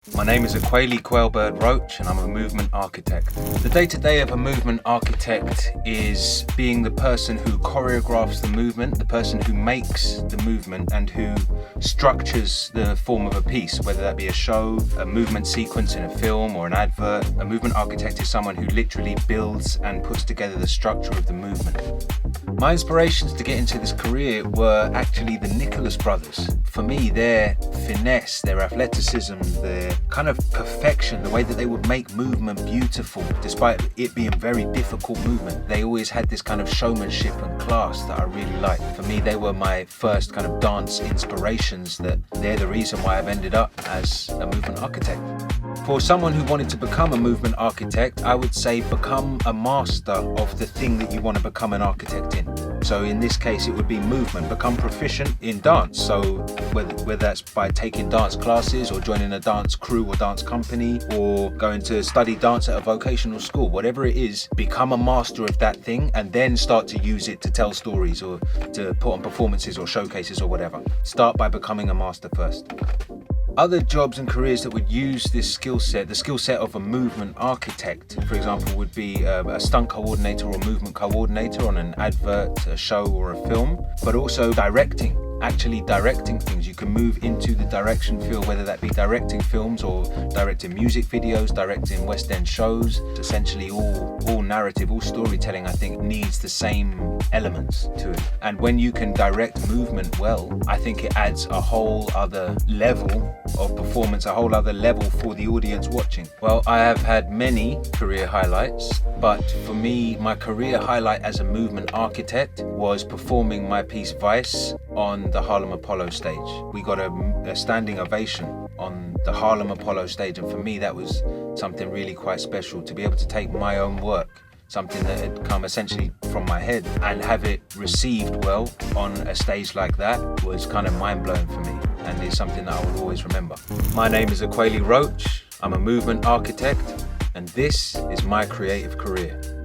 My name is Ukweli Roach and I'm a movement architect. The day-to-day of a movement architect is being the person who choreographs the movement, the person who makes the movement and who structures the form of a piece, whether that be a show, a movement sequence in a film or an advert. A movement architect is someone who literally builds and puts together the structure of the movement. My inspirations to get into this career were actually the Nicholas brothers. For me, their finesse, their athleticism, their kind of perfection, the way that they would make movement beautiful, despite it being very difficult movement. They always had this kind of showmanship and class that I really liked. For me, they were my first kind of dance inspirations, that they're the reason why I've ended up as a movement architect. For someone who wanted to become a movement architect, I would say become a master of the thing that you want to become an architect in. So in this case, it would be movement, become proficient in dance. So whether that's by taking dance classes or joining a dance crew or dance company or going to study dance at a vocational school, whatever it is, become a master of that thing and then start to use it to tell stories or to put on performances or showcases or whatever. Start by becoming a master first. Other jobs and careers that would use this skill set, the skill set of a movement architect, for example, would be a stunt coordinator or movement coordinator on an advert, a show or a film, but also directing. Actually directing things. You can move into the direction field, whether that be directing films or directing music videos, directing West End shows. Essentially all narrative, all storytelling, I think, needs the same elements to it. And when you can direct movement well, I think it adds a whole other level of performance, a whole other level for the audience watching. Well, I have had many career highlights, but for me, my career highlight as a movement architect was performing my piece Vice on the Harlem Apollo stage. We got a standing ovation on the Harlem Apollo stage, and for me that was something really quite special, to be able to take my own work, something that had come essentially from my head, and have it received well on a stage like that was kind of mind-blowing for me, and it's something that I will always remember. My name is Ukweli Roach, I'm a movement architect, and this is my creative career.